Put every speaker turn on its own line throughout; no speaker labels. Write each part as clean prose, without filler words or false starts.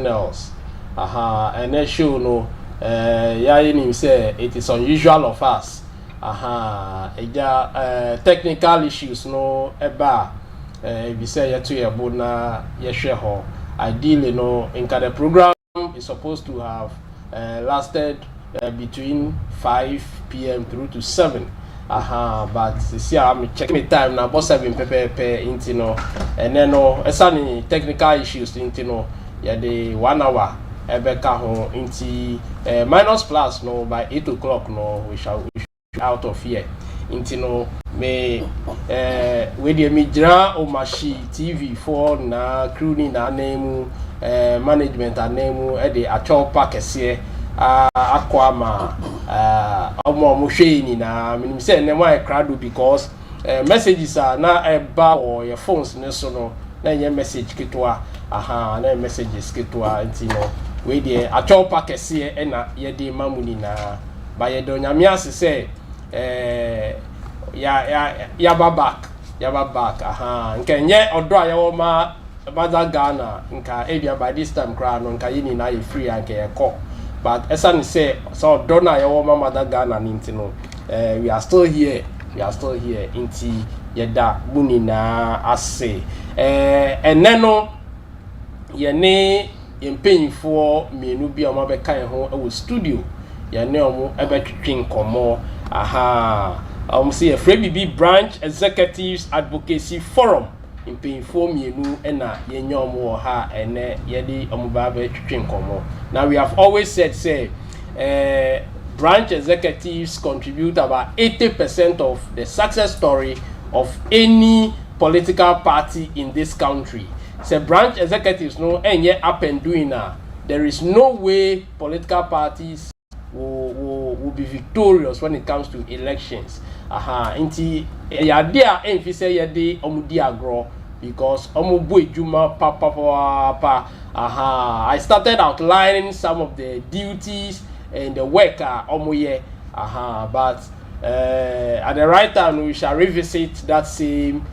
something else. And then show no, yeah, you say it is unusual of us. Technical issues no eba. If you say to your bona, you share her. Ideally, no, in the program is supposed to have lasted between 5 p.m. through to 7. But see, I'm checking the time now. Boss 7 per into no, and then no, any technical issues into no, yeah, the 1 hour. Ebeka ho into minus plus no by 8 o'clock no we shall out of here into no me with the midra o machi TV for na crew ni na name management and name e the actual pack ese akwama omo hwe ni na me say na why crowd because messages are na eba or your phones ne so no na your message kitwa na messages kitwa into no we dey actual package here na ye dey mamuni na ba ye do nyame ase say ya ba back nka nye odo a ye wo ma bada Ghana nka ebia by this time kra no nka yini na ye free anka ye call but esani say so odo na ye wo ma mada Ghana ninti no we are still here inti ye da muni na ase eneno ye ne paying for menu bi omo be kan ho e studio ya ne omo e be twetwen komo see a Frebibi branch executives advocacy forum in paying for menu na ye nyomo ha ene ye di omo ba be twetwen komo. Now we have always said say branch executives contribute about 80% of the success story of any political party in this country. So branch executives no enye up and doing there is no way political parties will be victorious when it comes to elections. Inti ya dia enfi say ya de omudi agro because omubu ejuma pa. I started outlining some of the duties and the work omoye but at the right time we shall revisit that same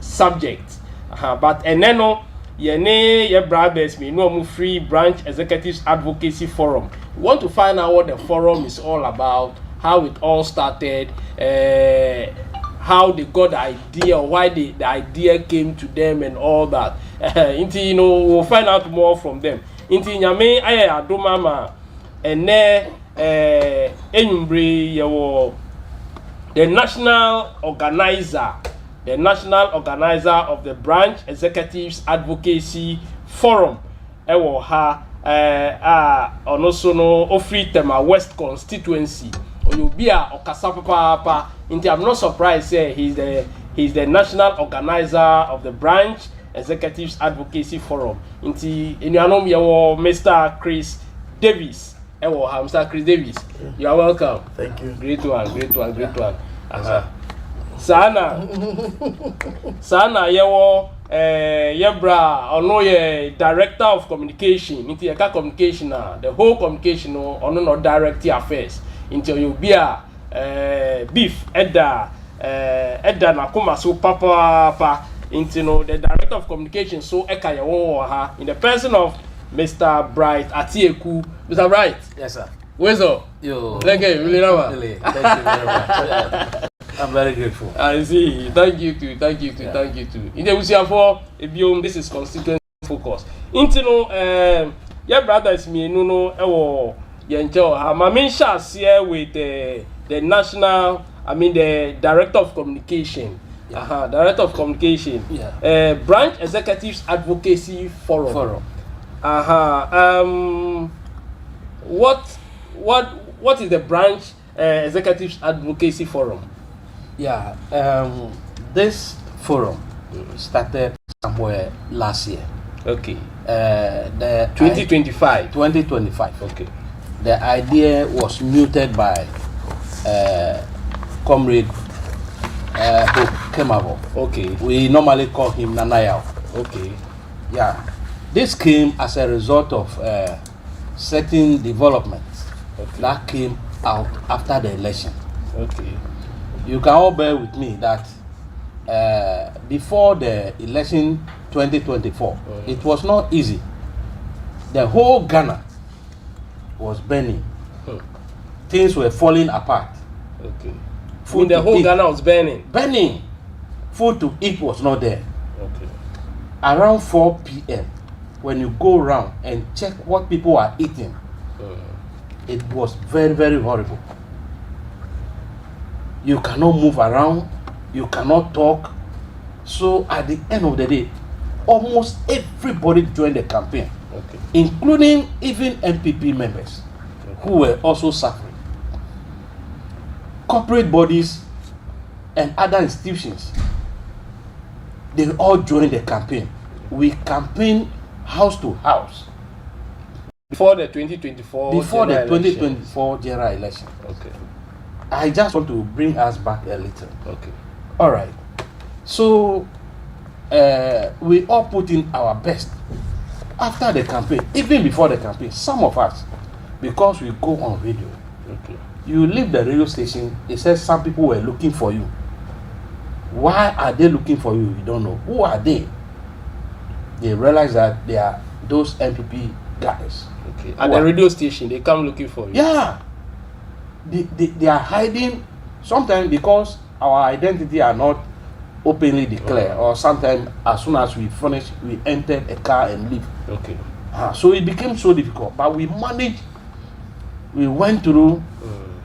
subject. But eneno ye brothers me no free branch executives advocacy forum. We want to find out what the forum is all about, how it all started, how they got the idea, or why the idea came to them and all that. Inti we'll find out more from them. Inti nyame aye adomama ene enyumbre yewo the national organizer of the branch executives advocacy forum ewo ha onoso no ofri tema West Constituency oyobia okasa papa inti I'm not surprised say he's the national organizer of the branch executives advocacy forum inti enuanom yewo Mr. Chris Davis ewo ha Mr. Chris Davis you are welcome.
Thank you.
Great one. Sana yewo yebra ono ye director of communication into your communication the whole communication ono no direct affairs into you be beef edda na kuma so papa into no the director of communication so eka yewo ha in the person of Mr. Bright Atieku. Mr. Bright.
Yes sir.
Where's up?
Yo.
Thank you very much.
I'm very grateful.
I see. Thank you too. In the Usiafo, this is constituency focus. Intino, your brothers me no ewo yenjo. Mamisha here with the national. The director of communication.
Yeah.
Director of communication.
Yeah.
Branch executives advocacy forum. What is the branch executives advocacy forum?
Yeah, this forum started somewhere last year.
Okay.
The
2025.
2025.
Okay.
The idea was muted by Comrade Kemavo.
Okay.
We normally call him Nanayao.
Okay.
Yeah. This came as a result of certain developments that came out after the election.
Okay.
You can all bear with me that before the election 2024, it was not easy the whole Ghana was burning. Things were falling apart.
Okay. Food the whole Ghana was burning.
Burning. Food to eat was not there.
Okay.
Around 4 p.m., when you go around and check what people are eating, it was very, very horrible. You cannot move around. You cannot talk. So at the end of the day, almost everybody joined the campaign, including even MPP members who were also suffering. Corporate bodies and other institutions, they all joined the campaign. We campaigned house to house.
Before the 2024
general election.
Okay.
I just want to bring us back a little.
Okay.
All right. So we all put in our best after the campaign, even before the campaign. Some of us, because we go on radio.
Okay.
You leave the radio station, it says some people were looking for you. Why are they looking for you? You don't know. Who are they? They realize that they are those MPP guys.
Okay. At the radio station, they come looking for you.
Yeah. They are hiding sometimes because our identity are not openly declared, or sometimes as soon as we finish, we enter a car and leave.
Okay.
So it became so difficult. But we managed, we went through,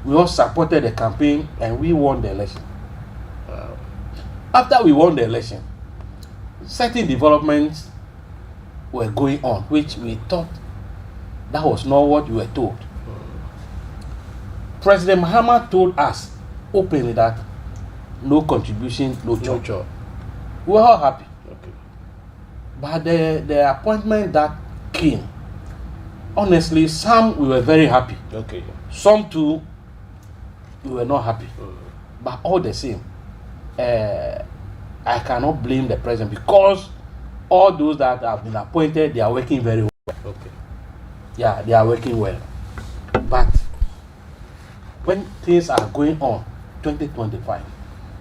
we all supported the campaign, and we won the election.
Wow.
After we won the election, certain developments were going on, which we thought that was not what we were told. President Mahama told us openly that no contribution, no job. We were all happy.
Okay.
But the appointment that came, honestly, some we were very happy.
Okay.
Some too, we were not happy. But all the same, I cannot blame the president, because all those that have been appointed, they are working very well.
Okay.
Yeah, they are working well. But when things are going on, 2025,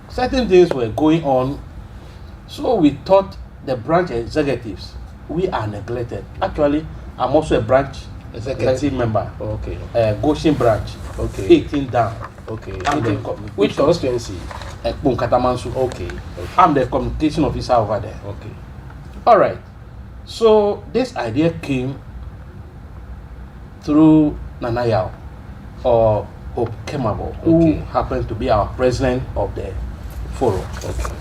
certain things were going on, so we thought the branch executives, we are neglected. Actually, I'm also a branch executive member.
Okay.
Goshen branch.
Okay.
18 down.
Okay.
Which
constituency?
Katamansu.
Okay.
I'm the communication officer over there.
Okay.
All right. So this idea came through Nana Yao, or Hope Kemabo, who happened to be our president of the forum.
Okay.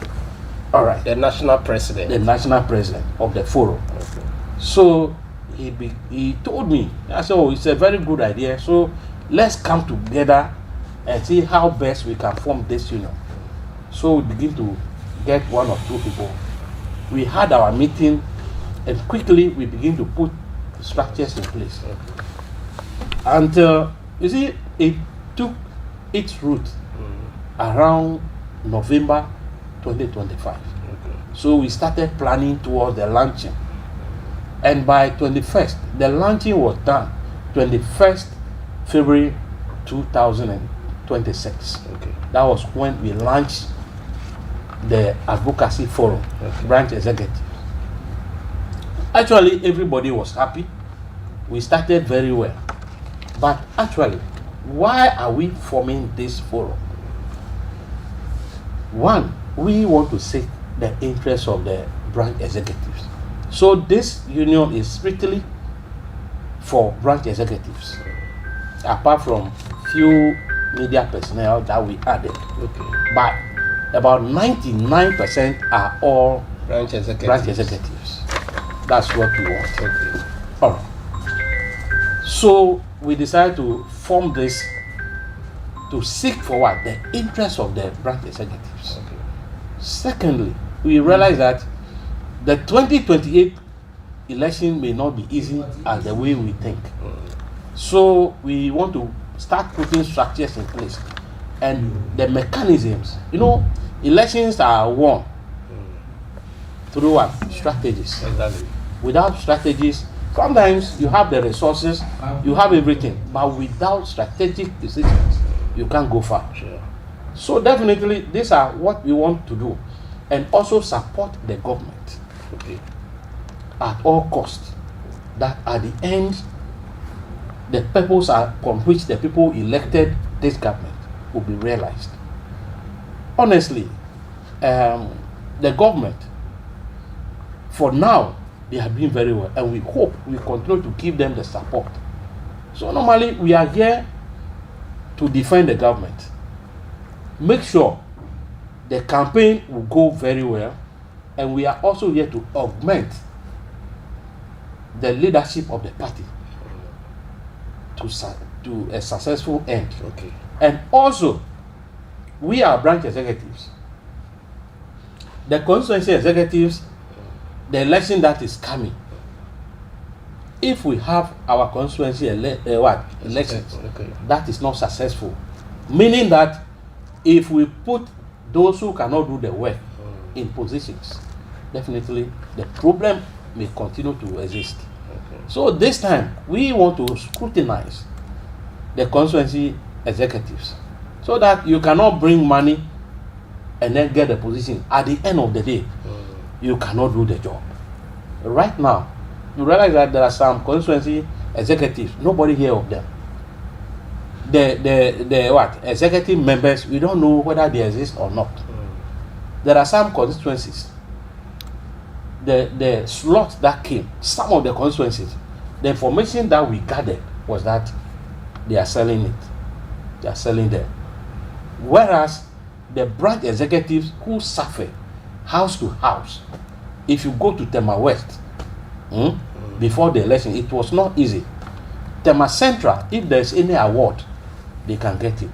All right.
The national president.
The national president of the forum.
Okay.
So he told me, I said, oh, it's a very good idea. So let's come together and see how best we can form this union. So we begin to get one or two people. We had our meeting, and quickly we begin to put structures in place. And you see, it took its root around November 2025. So we started planning towards the launching. And by 21st, the launching was done 21st February 2026. That was when we launched the Advocacy Forum, branch executive. Actually, everybody was happy. We started very well. But actually, why are we forming this forum? One, we want to seek the interests of the branch executives. So this union is strictly for branch executives, apart from few media personnel that we added. But about 99% are all
branch executives.
That's what we want. All right. So we decided to form this to seek for what? The interests of the branch executives. Secondly, we realized that the 2028 election may not be easy as the way we think. So we want to start putting structures in place and the mechanisms. You know, elections are won through what? Strategies.
Exactly.
Without strategies, sometimes you have the resources, you have everything, but without strategic decisions, you can't go far.
Sure.
So definitely, these are what we want to do, and also support the government at all costs. that at the end, the purpose upon which the people elected this government will be realized. Honestly, the government, for now, they have been very well, and we hope we continue to give them the support. So normally, we are here to defend the government. Make sure the campaign will go very well, and we are also here to augment the leadership of the party to a successful end.
Okay.
And also, we are branch executives. The constituency executives, the election that is coming, if we have our constituency elections,
okay,
that is not successful, meaning that if we put those who cannot do the work in positions, definitely the problem may continue to exist.
okay.
So this time, we want to scrutinize the constituency executives so that you cannot bring money and then get a position. At the end of the day, you cannot do the job. Right now, you realize that there are some constituency executives, nobody hear of them. The executive members, we don't know whether they exist or not. There are some constituencies, the slots that came, some of the constituencies, the information that we gathered was that they are selling it. They are selling them. Whereas the branch executives who suffer house to house, if you go to Tema West, before the election, it was not easy. Tema Central, if there's any award, they can get it.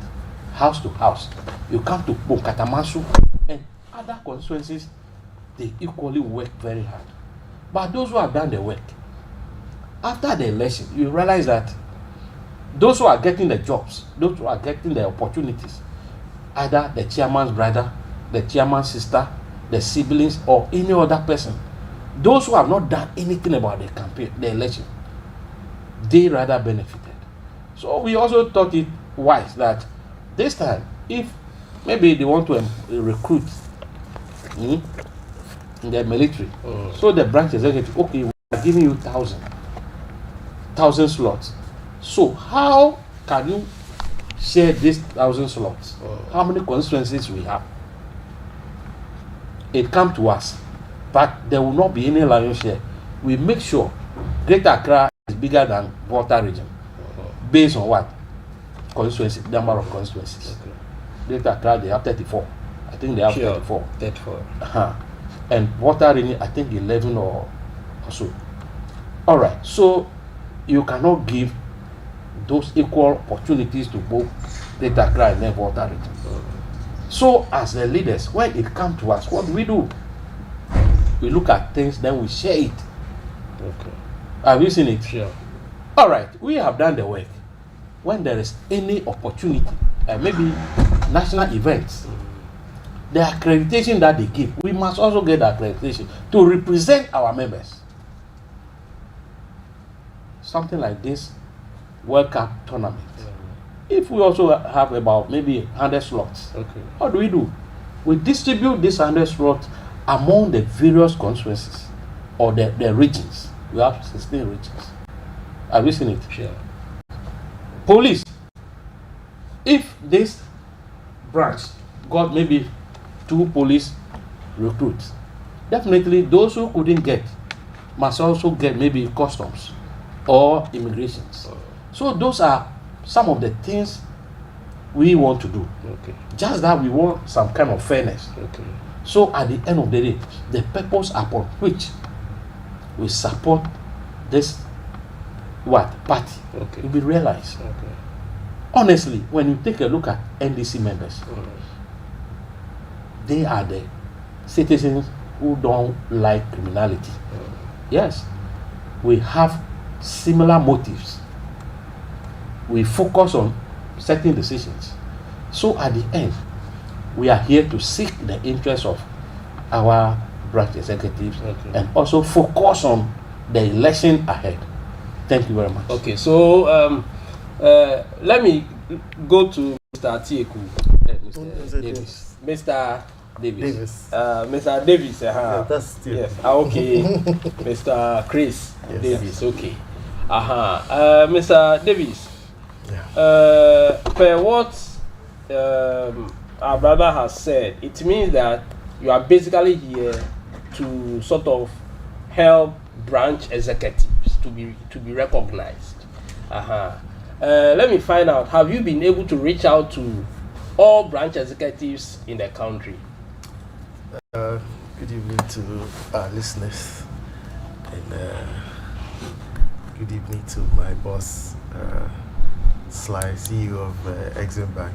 House to house. You come to Bonkatamansu and other constituencies, they equally work very hard. But those who have done the work, after the election, you realize that those who are getting the jobs, those who are getting the opportunities, either the chairman's brother, the chairman's sister, the siblings, or any other person, those who have not done anything about the campaign, the election, they rather benefited. So we also thought it wise that this time, if maybe they want to recruit in the military, so the branch executive, okay, we are giving you 1,000 slots. So how can you share these 1,000 slots? How many constituencies we have? It comes to us, but there will not be any lion share. We make sure Greater Accra is bigger than Volta region, based on what? Constituency, number of constituencies.
Okay.
Greater Accra, they have 34. I think they have 34.
34.
And Volta region, I think 11 or so. All right. So you cannot give those equal opportunities to both Greater Accra and then Volta region. So as the leaders, when it comes to us, what do? We look at things, then we share it.
Okay.
Have you seen it?
Sure.
All right, we have done the work. When there is any opportunity, maybe national events, the accreditation that they give, we must also get accreditation to represent our members. Something like this World Cup tournament. If we also have about maybe 100 slots,
Okay.
what do? We distribute these 100 slots among the various constituencies or the regions. We have 16 regions. Have you seen it?
Sure.
Police. If this branch got maybe 2 police recruits, definitely those who couldn't get must also get maybe customs or immigrations. So those are some of the things we want to do.
Okay.
Just that we want some kind of fairness.
Okay.
So at the end of the day, the purpose upon which we support this party
Okay.
will be realized.
Okay.
Honestly, when you take a look at NDC members, they are the citizens who don't like criminality. Yes, we have similar motives. We focus on certain decisions. So at the end, we are here to seek the interests of our branch executives and also focus on the election ahead. Thank you very much.
Okay, so let me go to Mr. Atieku, Mr. Davis. Mr.
Davis.
Mr. Davis.
Yeah, that's still.
Yes. Okay. Mr. Chris Davis. Okay. Mr. Davis.
Yeah.
Per what our brother has said, it means that you are basically here to sort of help branch executives to be recognized. Let me find out, have you been able to reach out to all branch executives in the country?
Good evening to our listeners, and good evening to my boss, Sly, CEO of Exim Bank.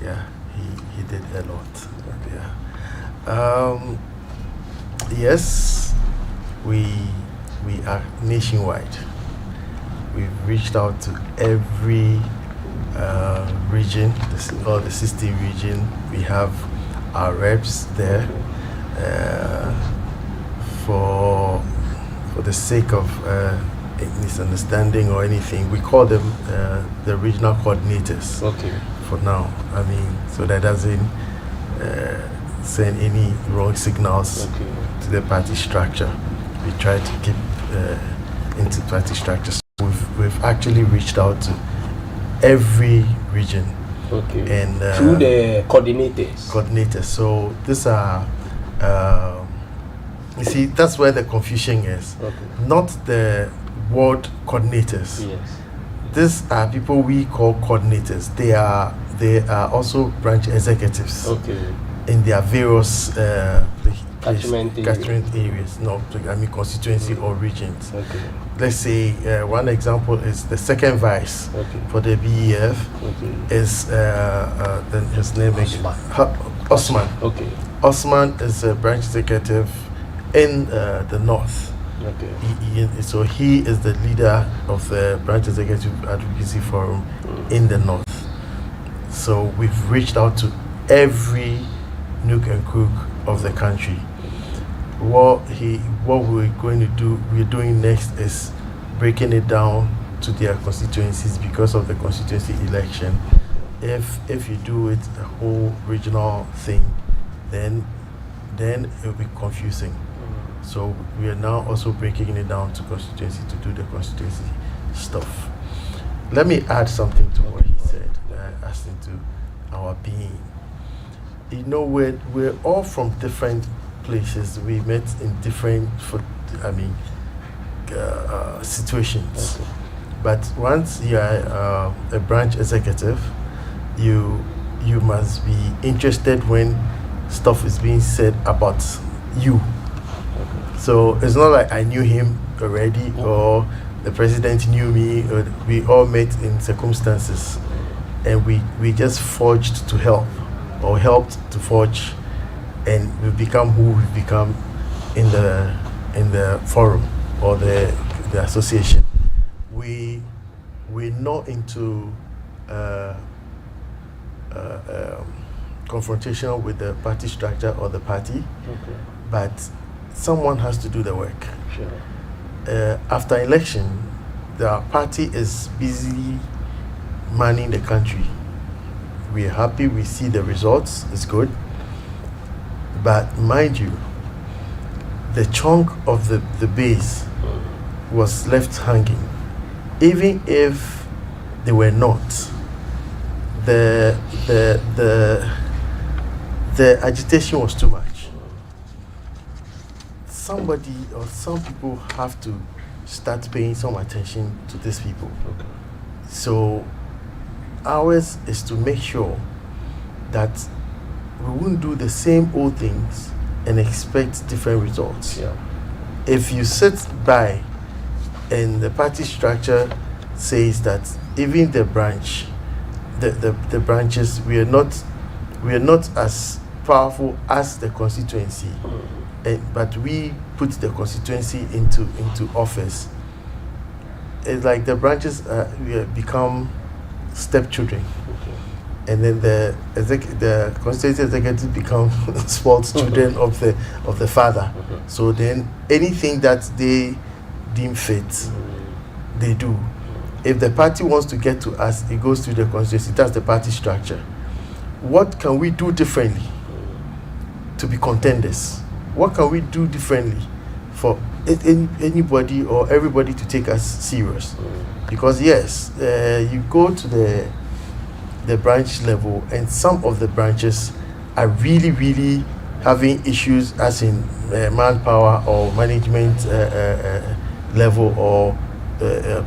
Yeah, he did a lot. Yeah. Yes, we are nationwide. We've reached out to every region, all the 60 region. We have our reps there. For the sake of misunderstanding or anything, we call them the regional coordinators.
Okay.
For now, I mean, so that doesn't send any wrong signals to the party structure. We try to keep into party structure. So we've actually reached out to every region.
Okay.
And
through the coordinators.
So these are, you see, that's where the confusion is.
Okay.
Not the ward coordinators.
Yes.
These are people we call coordinators. They are also branch executives.
Okay.
In their various
catchment
areas. No, I mean constituency or regions.
Okay.
Let's say one example is the second vice for the BEF is then his name is Osman.
Okay.
Osman is a branch executive in the north.
Okay.
So he is the leader of the branch executive advocacy forum in the north. So we've reached out to every nook and crook of the country. What we're going to do, we're doing next is breaking it down to their constituencies because of the constituency election. If you do it a whole regional thing, then it will be confusing. So we are now also breaking it down to constituency to do the constituency stuff. Let me add something to what he said, as into our being. You know, we're all from different places. We met in different situations.
Okay.
But once you are a branch executive, you must be interested when stuff is being said about you.
Okay.
So it's not like I knew him already or the president knew me. Or we all met in circumstances, and we just forged to help, or helped to forge, and we've become who we've become in the forum or the association. We're not into confrontation with the party structure or the party, but someone has to do the work.
Sure.
After election, the party is busy manning the country. We're happy, we see the results, it's good. But mind you, the chunk of the base was left hanging. Even if they were not, the agitation was too much. Somebody or some people have to start paying some attention to these people.
Okay.
So ours is to make sure that we won't do the same old things and expect different results.
Yeah.
If you sit by and the party structure says that even the branch, the branches, we are not as powerful as the constituency, but we put the constituency into office. It's like the branches we have become stepchildren.
Okay.
And then the constituency executive become spoiled children of the father. So then anything that they deem fit, they do. If the party wants to get to us, it goes to the constituency. That's the party structure. What can we do differently? to be contenders. What can we do differently for anybody or everybody to take us serious? Because yes, you go to the branch level, and some of the branches are really having issues, as in manpower or management level, or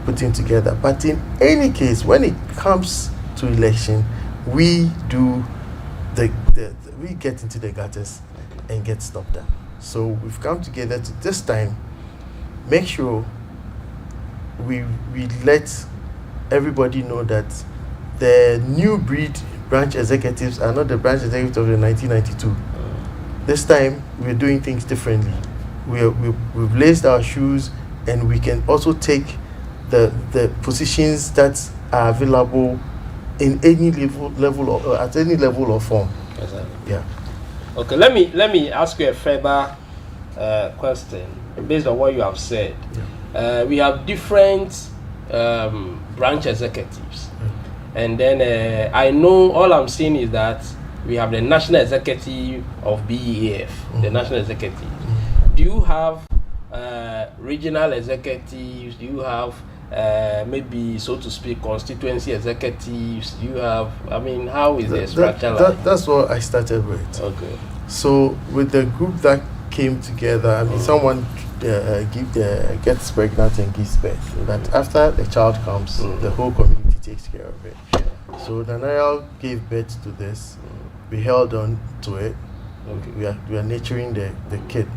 putting together. But in any case, when it comes to election, we do we get into the gutters and get stopped down. So we've come together to this time make sure we let everybody know that the new breed branch executives are not the branch executives of the 1992. This time we're doing things differently. We've laced our shoes, and we can also take the positions that are available in any level or at any level or form.
Exactly.
Yeah.
Okay, let me ask you a further question based on what you have said.
Yeah.
We have different branch executives, and then I know all I'm seeing is that we have the national executive of BEAF, the national executive. Do you have regional executives? Do you have maybe, so to speak, constituency executives? Do you have, I mean, how is the structure like?
That's what I started with.
Okay.
So with the group that came together, I mean, someone gets pregnant and gives birth. But after the child comes, the whole community takes care of it. So Daniel gave birth to this. We held on to it.
Okay.
We are nurturing the kid.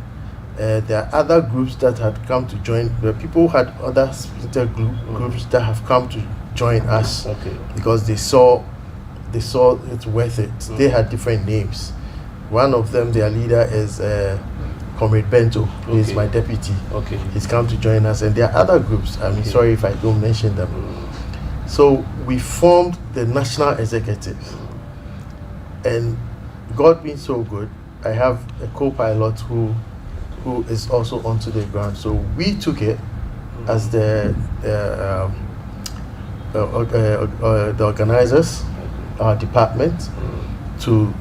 There are other groups that had come to join. Where people had other splinter groups that have come to join us.
Okay.
Because they saw it's worth it. They had different names. One of them, their leader is Comrade Bento. He is my deputy.
Okay.
He's come to join us, and there are other groups. I'm sorry if I don't mention them. So we formed the national executive, and God being so good, I have a co-pilot who is also onto the ground. So we took it as the organizers, our department, to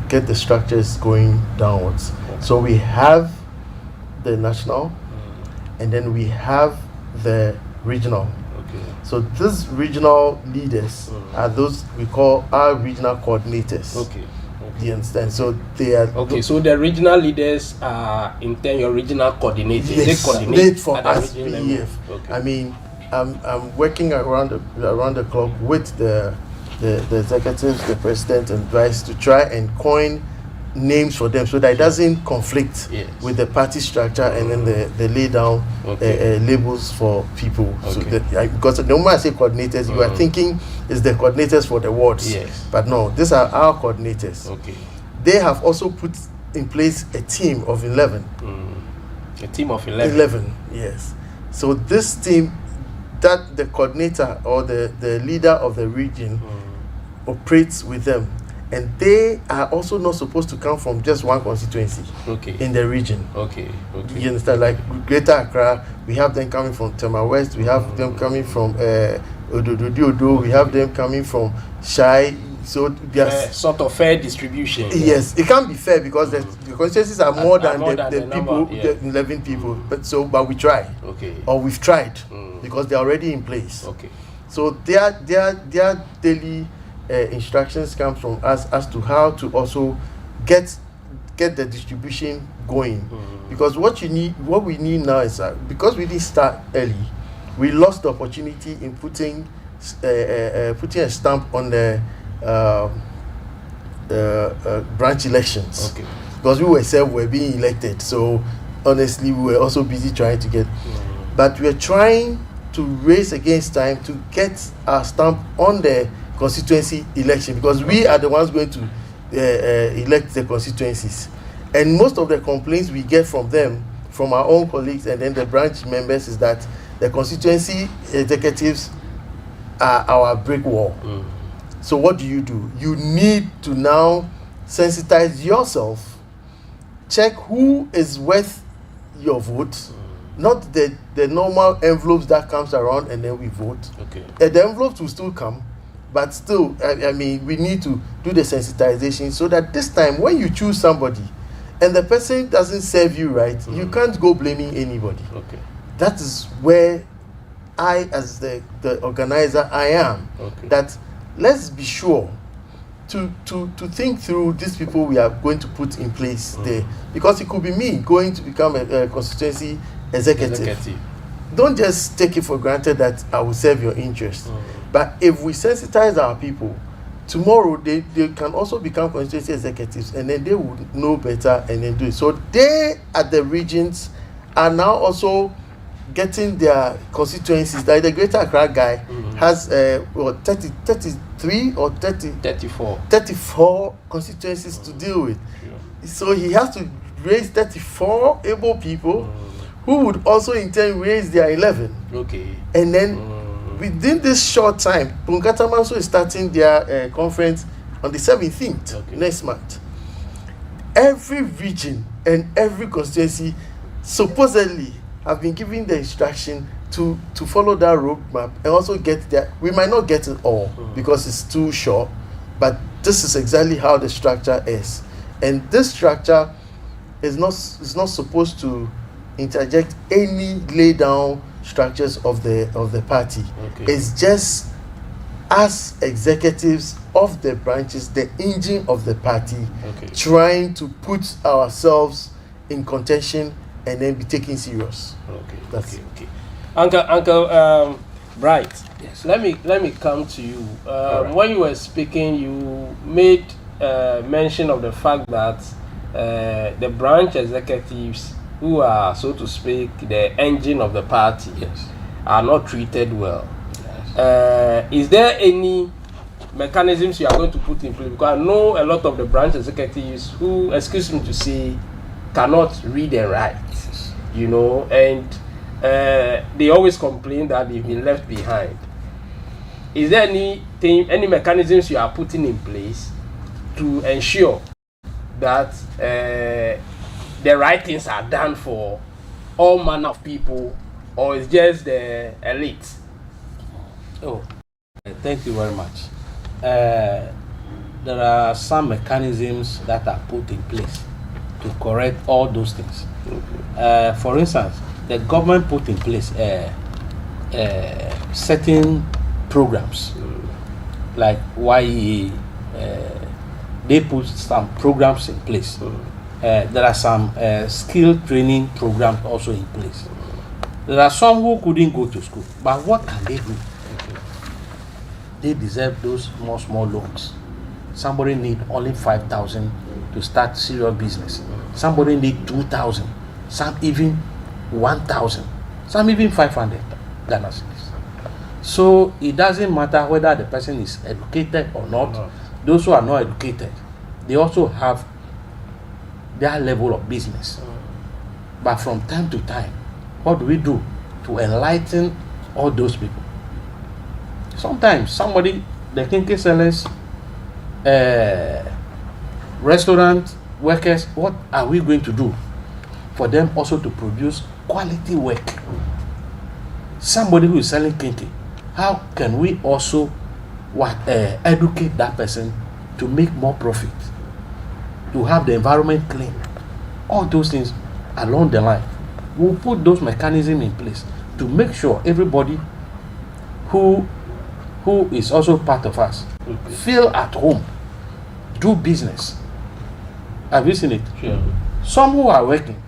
get the structures going downwards. So we have the national, and then we have the regional.
Okay.
So these regional leaders are those we call our regional coordinators.
Okay.
Do you understand? So they are
okay. So the regional leaders are in turn your regional coordinators.
Yes,
they coordinate
for
at the
us
regional
BEF.
level. Okay.
I mean, I'm working around the clock with the executives, the president, and vice to try and coin names for them so that it doesn't conflict with the party structure, and then they lay down labels for people. So that, because the moment I say coordinators, you are thinking it's the coordinators for the wards.
Yes.
But no, these are our coordinators.
Okay.
They have also put in place a team of 11.
A team of 11.
11, yes. So this team, that the coordinator or the leader of the region operates with them. And they are also not supposed to come from just one constituency in the region.
Okay.
You understand? Like Greater Accra, we have them coming from Tema West, we have them coming from Odo, we have them coming from Shai. So there's
sort of fair distribution.
Yes, it can't be fair because the constituencies are more than the people,
number,
the 11 people. But we try.
Okay.
Or we've tried because they're already in place.
Okay.
So their daily instructions come from us as to how to also get the distribution going. Because what we need now is because we didn't start early, we lost the opportunity in putting a stamp on the branch elections.
Okay.
Because we were being elected, so honestly we were also busy trying to get but we are trying to race against time to get our stamp on the constituency election, because we are the ones going to elect the constituencies, and most of the complaints we get from them, from our own colleagues and then the branch members, is that the constituency executives are our brick wall. So what do? You need to now sensitize yourself, check who is worth your vote, not the normal envelopes that comes around and then we vote. The envelopes will still come, but still, I mean, we need to do the sensitization so that this time when you choose somebody, and the person doesn't serve you right, you can't go blaming anybody.
Okay.
That is where I, as the organizer, I am.
Okay.
That let's be sure to think through these people we are going to put in place there, because it could be me going to become a constituency executive. Don't just take it for granted that I will serve your interest. But if we sensitize our people, tomorrow they can also become constituency executives, and then they would know better and then do it. So they at the regions are now also getting their constituencies. Like the Greater Accra guy has 33 or 34 constituencies to deal with. So he has to raise 34 able people who would also in turn raise their 11.
Okay.
And then within this short time, Punkatamanso is starting their conference on the 17th next month. Every region and every constituency supposedly have been given the instruction to follow that roadmap and also get there. We might not get it all because it's too short, but this is exactly how the structure is. And this structure is not supposed to interject any lay down structures of the party. It's just as executives of the branches, the engine of the party, trying to put ourselves in contention and then be taken serious.
Okay. Uncle Bright.
Yes.
Let me come to you. When you were speaking, you made mention of the fact that the branch executives, who are, so to speak, the engine of the party, are not treated well. Is there any mechanisms you are going to put in place? Because I know a lot of the branch executives who, excuse me to say, cannot read and write, and they always complain that they've been left behind. Is there any mechanisms you are putting in place to ensure that the right things are done for all manner of people, or it's just the elite?
Thank you very much. There are some mechanisms that are put in place to correct all those things. For instance, the government put in place certain programs like YEA. They put some programs in place. There are some skill training programs also in place. There are some who couldn't go to school, but what can they do? They deserve those small loans. Somebody need only 5,000 to start serious business. Somebody need 2,000. Some even 1,000. Some even 500 Ghana cedis. So it doesn't matter whether the person is educated or not. Those who are not educated, they also have their level of business. But from time to time, what do we do to enlighten all those people? Sometimes somebody, the kinky sellers, restaurant workers, what are we going to do for them also to produce quality work? Somebody who is selling kinky, how can we also educate that person to make more profit, to have the environment clean? All those things along the line, we'll put those mechanisms in place to make sure everybody who is also part of us feel at home, do business. Have you seen it? Sure.
Some who are working,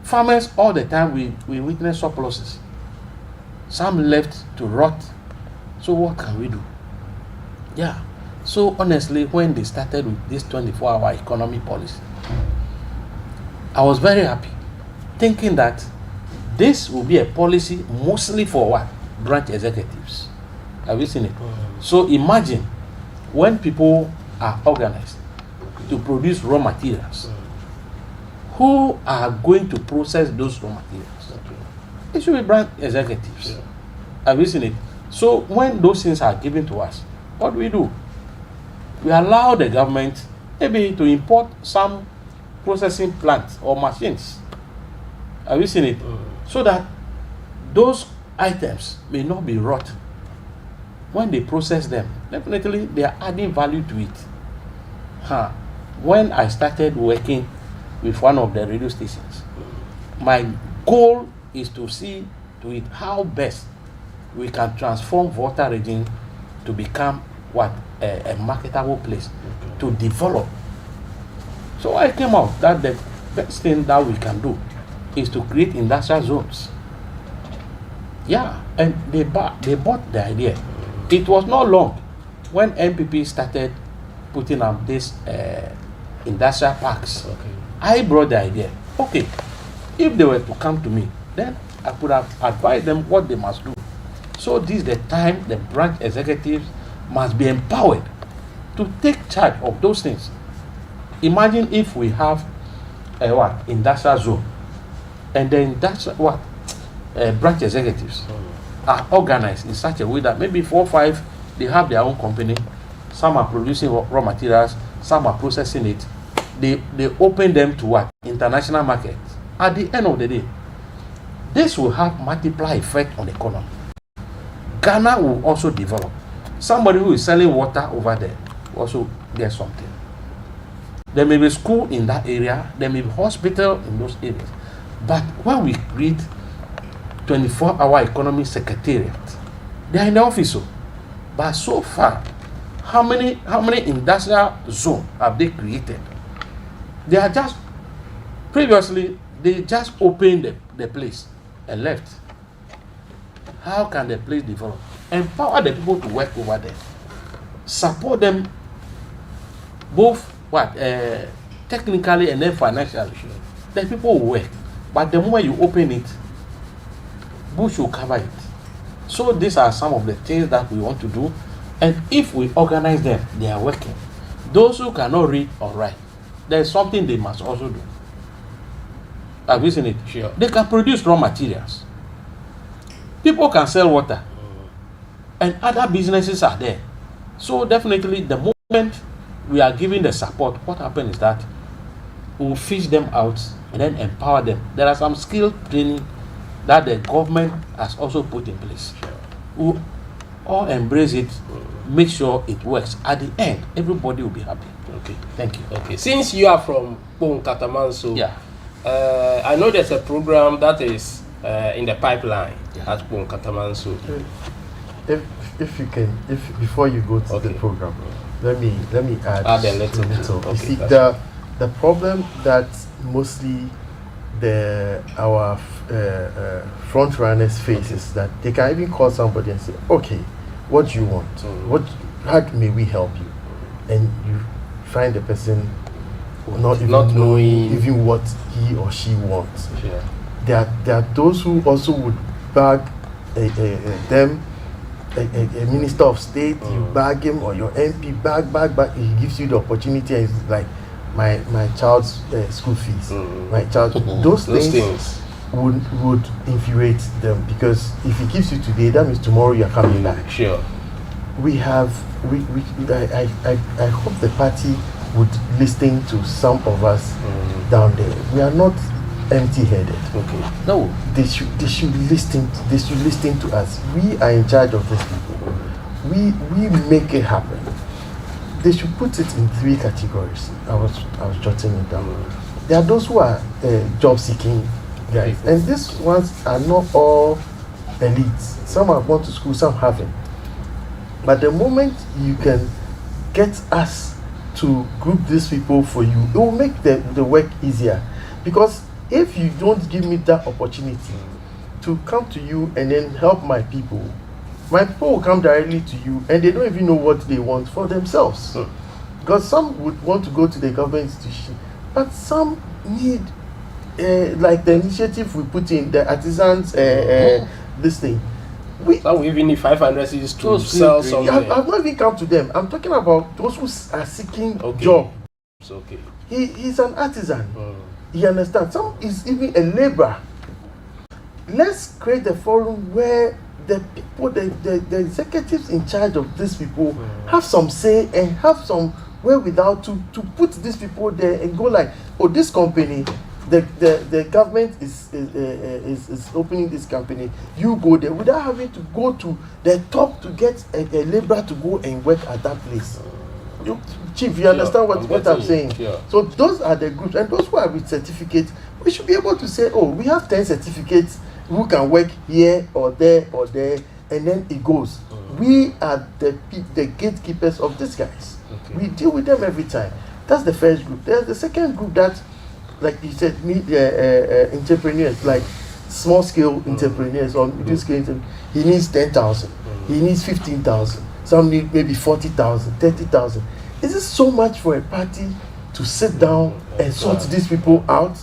farmers, all the time we witness surpluses. Some left to rot. So what can we do? Yeah. So honestly, when they started with this 24-hour economy policy, I was very happy, thinking that this will be a policy mostly for what? Branch executives. Have you seen it? So imagine when people are organized to produce raw materials, who are going to process those raw materials? It should be branch executives. Have you seen it? So when those things are given to us, what do? We allow the government maybe to import some processing plants or machines. Have you seen it? So that those items may not be rot. When they process them, definitely they are adding value to it.
when I started working with one of the radio stations, my goal is to see to it how best we can transform Volta region to become what a marketable place to develop. So I came out that the best thing that we can do is to create industrial zones. Yeah, and they bought the idea. It was not long when MPP started putting up these industrial parks.
Okay.
I brought the idea. Okay, if they were to come to me, then I could have advised them what they must do. So this is the time the branch executives must be empowered to take charge of those things. Imagine if we have a industrial zone, and the industrial branch executives are organized in such a way that maybe 4 or 5 they have their own company. Some are producing raw materials, some are processing it. They open them to what? International markets. At the end of the day, this will have multiplier effect on the economy. Ghana will also develop. Somebody who is selling water over there will also get something. There may be school in that area, there may be hospital in those areas. But when we create 24-hour economy secretariat, they are in the office. But so far, how many industrial zones have they created? They are just previously they just opened the place and left. How can the place develop? Empower the people to work over there. Support them both technically and then financially. The people will work. But the moment you open it, bush will cover it. So these are some of the things that we want to do. And if we organize them, they are working. Those who cannot read or write, there's something they must also do. Have you seen it?
Sure.
They can produce raw materials. People can sell water. And other businesses are there. So definitely the moment we are giving the support, what happens is that we'll fish them out and then empower them. There are some skill training that the government has also put in place. We'll all embrace it, make sure it works. At the end, everybody will be happy.
Okay.
Thank you.
Okay. Since you are from Pong Katamanso,
Yeah.
I know there's a program that is in the pipeline at Pong Katamanso.
If you can, before you go to the program, let me add
a little bit.
You
Okay,
see, the problem that mostly our front runners face is that they can even call somebody and say, okay, what do you want? How may we help you? And you find the person not knowing even what he or she wants.
Yeah.
There are those who also would bag a minister of state, you bag him, or your MP, bag. He gives you the opportunity, and it's like my child's school fees, my child. Those things would infuriate them, because if he gives you today, that means tomorrow you are coming back.
Sure.
I hope the party would listen to some of us down there. We are not empty-headed.
Okay.
No, they should listen. They should listen to us. We are in charge of these people. We make it happen. They should put it in 3 categories. I was jotting it down. There are those who are job-seeking guys, and these ones are not all elites. Some have gone to school, some haven't. But the moment you can get us to group these people for you, it will make the work easier. Because if you don't give me that opportunity to come to you and then help my people will come directly to you, and they don't even know what they want for themselves. Because some would want to go to the government institution, but some need, like the initiative we put in, the artisans, this thing.
Some even need 500 cities to sell something.
I've not even come to them. I'm talking about those who are seeking job.
It's okay.
He's an artisan. You understand? Some is even a laborer. Let's create a forum where the people, the executives in charge of these people have some say and have some wherewithal to put these people there and go like, oh, this company, the government is opening this company. You go there without having to go to the top to get a laborer to go and work at that place. Chief, you understand what I'm saying?
Sure.
So those are the groups, and those who are with certificates, we should be able to say, oh, we have 10 certificates who can work here or there, and then it goes. We are the gatekeepers of these guys.
Okay.
We deal with them every time. That's the first group. There's the second group that, like you said, entrepreneurs, like small scale entrepreneurs or middle scale. He needs 10,000. He needs 15,000. Some need maybe 40,000, 30,000. Is it so much for a party to sit down and sort these people out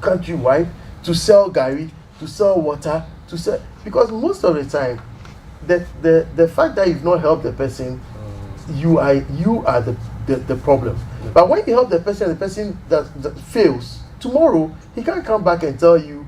countrywide, to sell gari, to sell water, to sell? Because most of the time, the fact that you've not helped the person, you are the problem. But when you help the person that fails, tomorrow he can't come back and tell you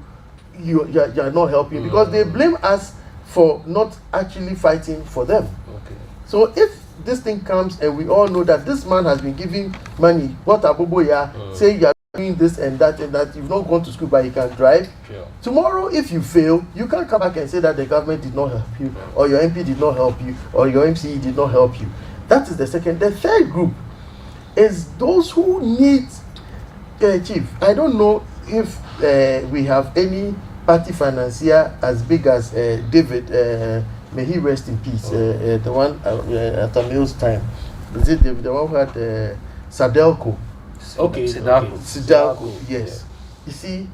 are not helping, because they blame us for not actually fighting for them.
Okay.
So if this thing comes and we all know that this man has been giving money, what Aboboya say you are doing this and that, you've not gone to school but you can drive.
Sure.
Tomorrow if you fail, you can't come back and say that the government did not help you, or your MP did not help you, or your MCE did not help you. That is the second. The third group is those who need Chief. I don't know if we have any party financier as big as David, may he rest in peace, the one at Amil's time. Is it the one who had Sadelco?
Okay,
Sidelco, yes. You see,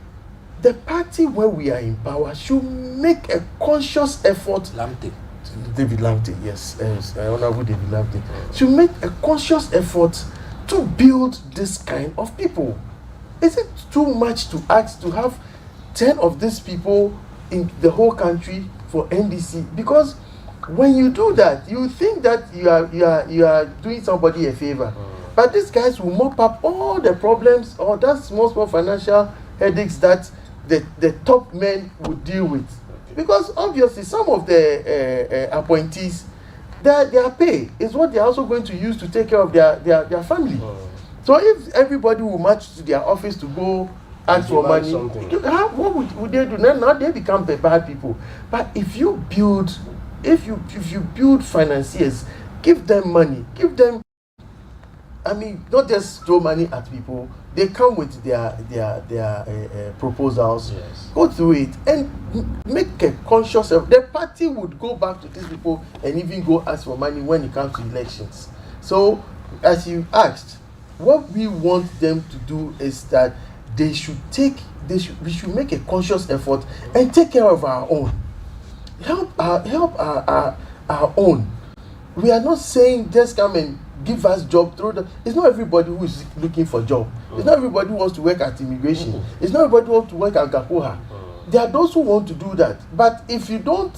the party where we are in power should make a conscious effort.
Lamptey.
David Lamptey, yes, Honorable David Lamptey, should make a conscious effort to build this kind of people. Is it too much to ask to have 10 of these people in the whole country for NDC? Because when you do that, you think that you are doing somebody a favor. But these guys will mop up all the problems or that small financial headaches that the top men would deal with. Because obviously some of the appointees, their pay is what they're also going to use to take care of their family. So if everybody will march to their office to go ask for money, what would they do? Now they become the bad people. But if you build financiers, give them money, not just throw money at people. They come with their proposals,
yes.
Go through it and make a conscious effort. The party would go back to these people and even go ask for money when it comes to elections. So, as you asked, what we want them to do is that we should make a conscious effort and take care of our own. Help our own. We are not saying just come and give us job through the. It's not everybody who is looking for job. It's not everybody who wants to work at immigration. It's not everybody who wants to work at Gapoha. There are those who want to do that. But if you don't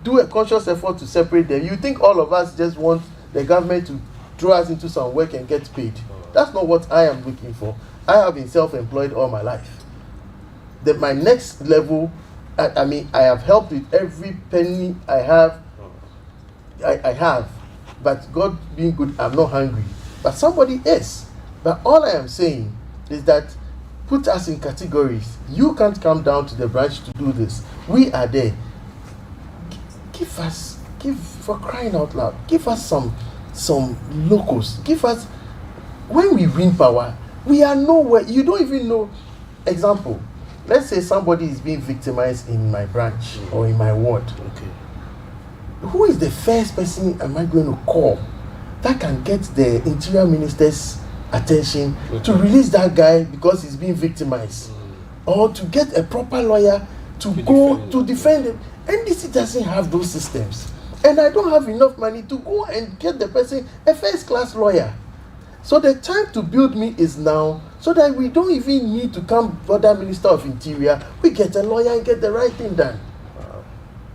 do a conscious effort to separate them, you think all of us just want the government to throw us into some work and get paid. That's not what I am looking for. I have been self-employed all my life. My next level, I have helped with every penny I have. I have. But God being good, I'm not hungry. But somebody is. But all I am saying is that put us in categories. You can't come down to the branch to do this. We are there. Give for crying out loud. Give us some locals. Give us, when we win power, we are nowhere. You don't even know. Example, let's say somebody is being victimized in my branch or in my ward.
Okay.
Who is the first person am I going to call that can get the interior minister's attention to release that guy because he's being victimized, or to get a proper lawyer to defend him? NDC doesn't have those systems, and I don't have enough money to go and get the person a first-class lawyer. So the time to build me is now, so that we don't even need to come bother Minister of Interior. We get a lawyer and get the right thing done.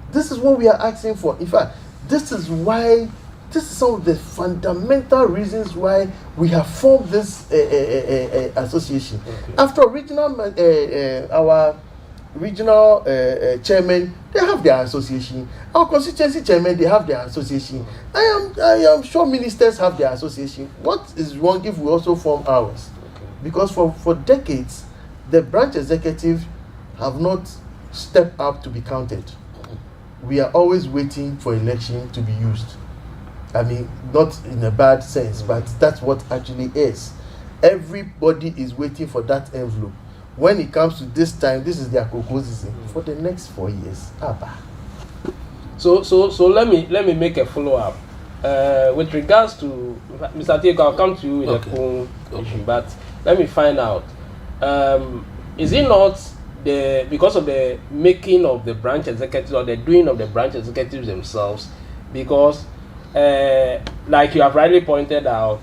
This is what we are asking for. In fact, this is some of the fundamental reasons why we have formed this association. Okay. After our regional chairman, they have their association. Our constituency chairman, they have their association. I am sure ministers have their association. What is wrong if we also form ours? Okay. Because for decades, the branch executive have not stepped up to be counted. We are always waiting for election to be used. I mean, not in a bad sense, but that's what actually is. Everybody is waiting for that envelope. When it comes to this time, this is their season for the next 4 years.
So let me make a follow-up. With regards to Mr. Tieko, I'll come to you with a phone issue, but let me find out. Is it not because of the making of the branch executives or the doing of the branch executives themselves? Because, like you have rightly pointed out,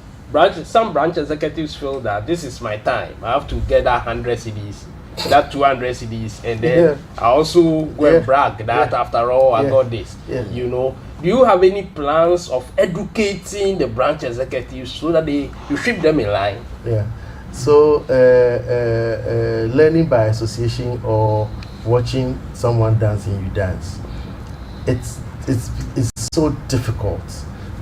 some branch executives feel that this is my time. I have to get that 100 CDs, that 200 CDs, and then I also go and brag that after all I got this. You know, do you have any plans of educating the branch executives so that you keep them in line?
Yeah. So learning by association or watching someone dancing, you dance. It's so difficult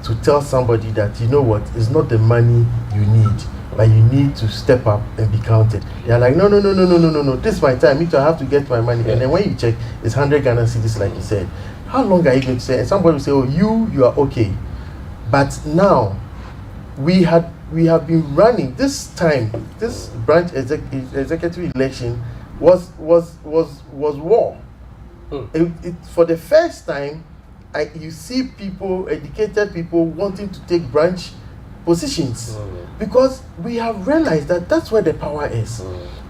to tell somebody that, you know what, it's not the money you need, but you need to step up and be counted. They're like, no, this is my time, I have to get my money. And then when you check, it's 100 Ghana cedis, like you said. How long are you going to say? And somebody will say, oh, you are okay. But now, we have been running this time. This branch executive election was war. For the first time, you see people, educated people, wanting to take branch positions because we have realized that that's where the power is.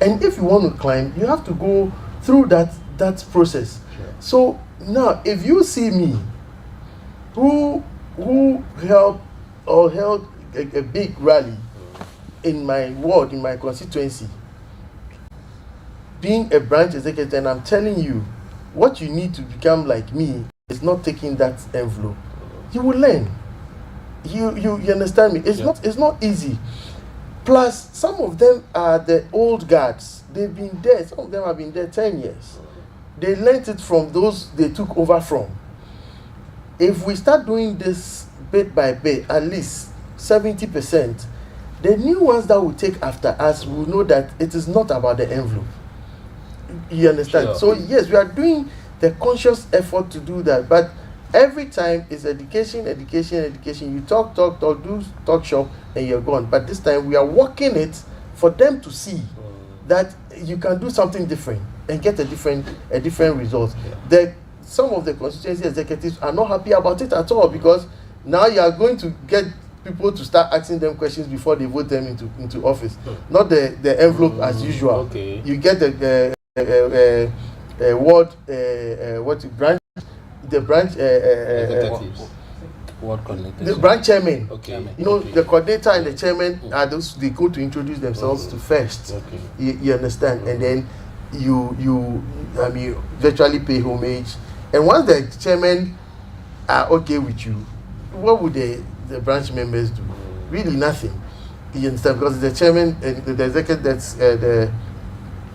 And if you want to climb, you have to go through that process. So now, if you see me, who held a big rally in my ward, in my constituency, being a branch executive, and I'm telling you, what you need to become like me is not taking that envelope. You will learn. You understand me? It's not easy. Plus, some of them are the old guards. They've been there. Some of them have been there 10 years. They learned it from those they took over from. If we start doing this bit by bit, at least 70%, the new ones that will take after us will know that it is not about the envelope. You understand? Sure. So yes, we are doing the conscious effort to do that, but every time it's education. You talk, do talk shop, and you're gone. But this time we are working it for them to see that you can do something different and get a different result. Some of the constituency executives are not happy about it at all, because now you are going to get people to start asking them questions before they vote them into office. Not the envelope as usual. Okay. You get the branch
executives. Ward coordinators.
The branch chairman.
Okay.
You know, the coordinator and the chairman are those they go to introduce themselves to first.
Okay.
You understand? And then you virtually pay homage. And once the chairman are okay with you, what would the branch members do? Really nothing. You understand? Because the chairman and the executive, that's the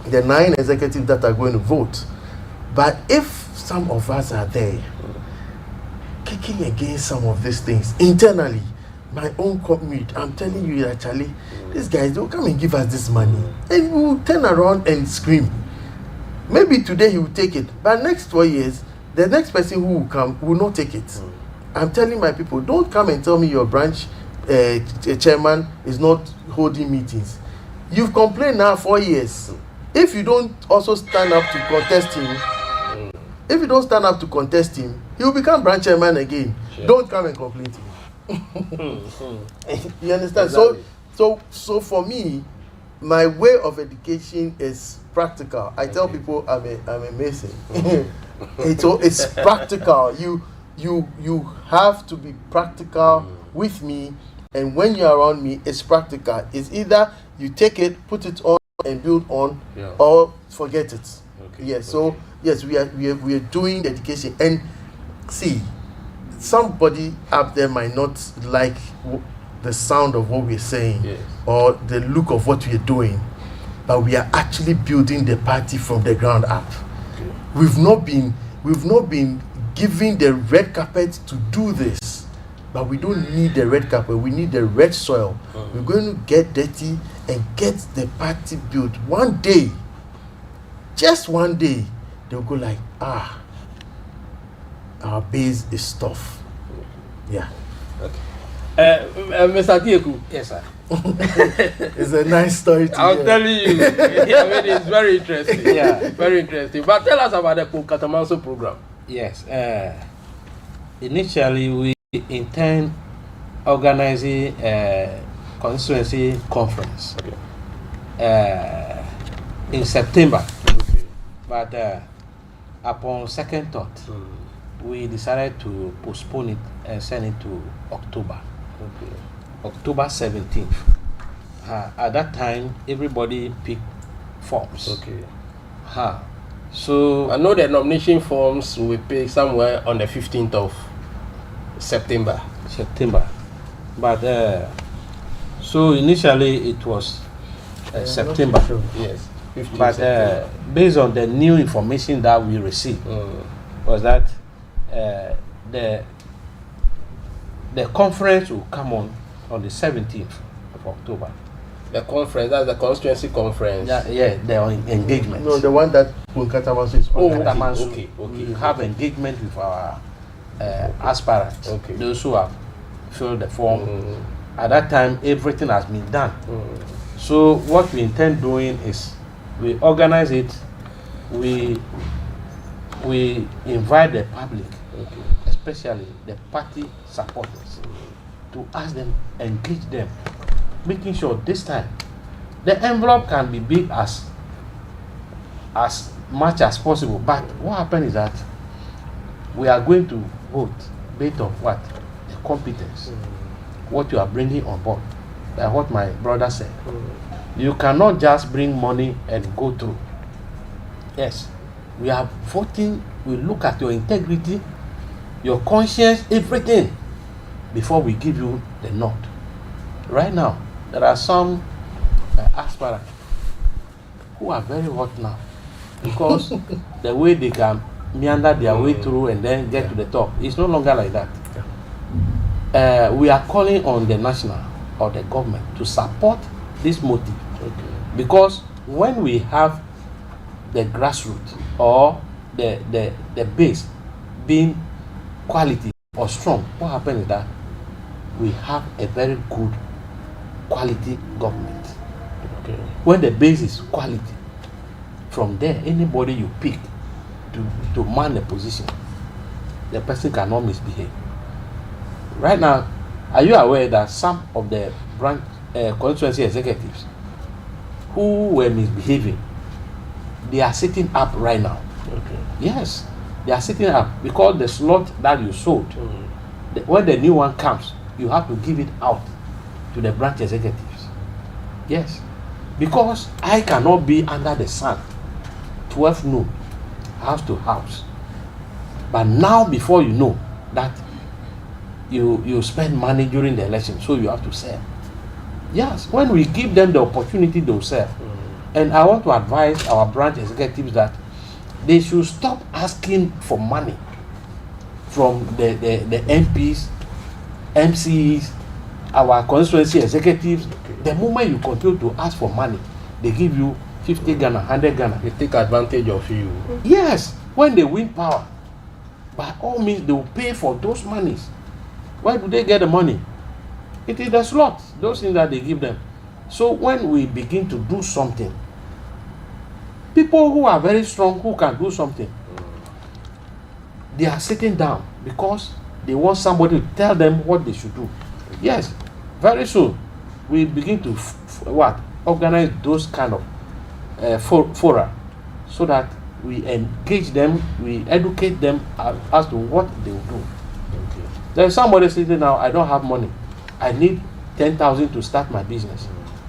9 executives that are going to vote. But if some of us are there kicking against some of these things internally, my own community, I'm telling you that, Charlie, these guys, they'll come and give us this money, and we'll turn around and scream. Maybe today he will take it, but next 4 years, the next person who will come will not take it. I'm telling my people, don't come and tell me your branch chairman is not holding meetings. You've complained now 4 years. If you don't also stand up to contest him, he will become branch chairman again. Sure. Don't come and complain to him. You understand? Exactly. So for me, my way of education is practical. I tell people I'm a mason. It's practical. You have to be practical with me, and when you're around me, it's practical. It's either you take it, put it on, and build on, or forget it. Okay. Yes. So yes, we are doing education. And see, somebody up there might not like the sound of what we're saying, or the look of what we're doing, but we are actually building the party from the ground up. Okay. We've not been given the red carpet to do this, but we don't need the red carpet. We need the red soil. We're going to get dirty and get the party built. One day, just one day, they'll go like, our base is tough. Yeah.
Mr. Tieku.
Yes, sir.
It's a nice story to
I'm
hear.
telling you. I mean, it's very interesting.
Yeah.
Very interesting. But tell us about the Katamanso program.
Yes. Initially, we intend organizing a constituency conference in September.
Okay.
But upon second thought, we decided to postpone it and send it to October.
Okay.
October 17th. At that time, everybody picked forms.
Okay.
So
I know the nomination forms will be paid somewhere on the 15th of September.
But so initially it was September.
Yes. 15th
But
September.
based on the new information that we received, was that the conference will come on the 17th of October.
The conference, that's the constituency conference.
Yeah, the engagement.
No, the one that Katamanso is
Oh,
on.
Katamanso.
okay.
We have engagement with our aspirants,
Okay.
those who have filled the form. At that time, everything has been done. So what we intend doing is we organize it, we invite the public, especially the party supporters, to ask them, engage them, making sure this time the envelope can be big as much as possible. But what happened is that we are going to vote based on what? The competence, what you are bringing on board. Like what my brother said. You cannot just bring money and go through. Yes, we are voting, we look at your integrity, your conscience, everything, before we give you the nod. Right now, there are some aspirants who are very hot now because the way they can meander their way through and then get to the top, it's no longer like that. We are calling on the national or the government to support this motive, because when we have the grassroots or the base being quality or strong, what happens is that we have a very good quality government. When the base is quality, from there anybody you pick to man the position, the person cannot misbehave. Right now, are you aware that some of the branch constituency executives who were misbehaving, they are sitting up right now? Yes, they are sitting up because the slot that you sold, when the new one comes, you have to give it out to the branch executives. Yes, because I cannot be under the sun 12 noon, house to house. But now, before you know that you spend money during the election, so you have to sell. Yes, when we give them the opportunity, they'll sell. And I want to advise our branch executives that they should stop asking for money from the MPs, MCs, our constituency executives. The moment you continue to ask for money, they give you 50 Ghana, 100 Ghana.
They take advantage of you.
Yes, when they win power, by all means, they will pay for those monies. Why do they get the money? It is the slots, those things that they give them. So when we begin to do something, people who are very strong, who can do something, they are sitting down because they want somebody to tell them what they should do. Yes, very soon we begin to organize those kind of fora, so that we engage them, we educate them as to what they will do. There's somebody sitting now, I don't have money, I need 10,000 to start my business.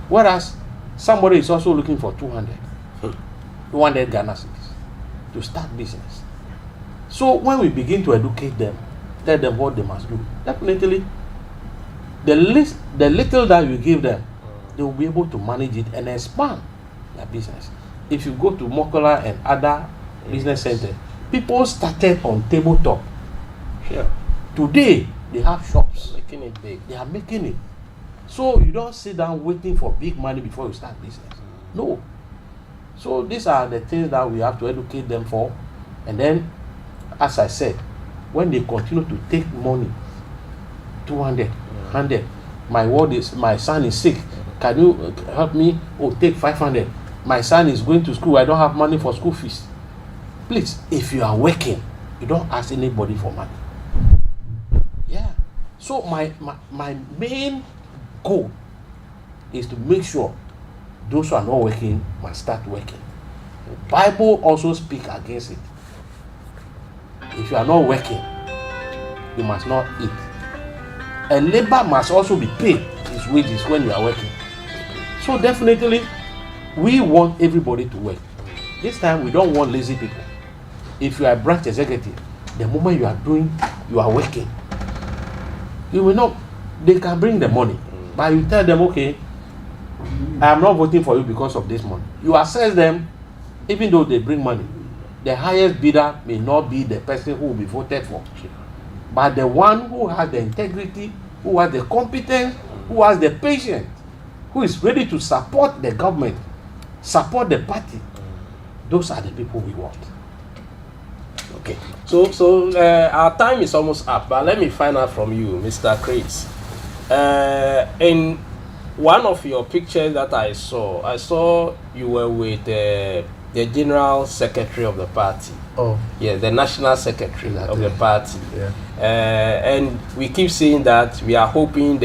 Whereas somebody is also looking for 200 Ghana cedis to start business. So when we begin to educate them, tell them what they must do, definitely the little that you give them, they will be able to manage it and expand their business. If you go to Mokola and other business centers, people started on tabletop.
Sure.
Today they have shops.
Making it big.
They are making it. So you don't sit down waiting for big money before you start business. No. So these are the things that we have to educate them for. And then, as I said, when they continue to take money 200, 100. My son is sick. Can you help me? Oh, take 500. My son is going to school. I don't have money for school fees. Please, if you are working, you don't ask anybody for money. Yeah. So my main goal is to make sure those who are not working must start working. The Bible also speaks against it. If you are not working, you must not eat. A labor must also be paid his wages when you are working. So definitely, we want everybody to work. This time, we don't want lazy people. If you are a branch executive, the moment you are working, you will not, they can bring the money. But you tell them, okay, I am not voting for you because of this money. You assess them, even though they bring money. The highest bidder may not be the person who will be voted for. But the one who has the integrity, who has the competence, who has the patience, who is ready to support the government, support the party, those are the people we want.
Okay. So our time is almost up, but let me find out from you, Mr. Chris. In one of your pictures that I saw you were with the general secretary of the party.
Oh.
Yeah, the national secretary of the party.
Yeah.
And we keep saying that we are hoping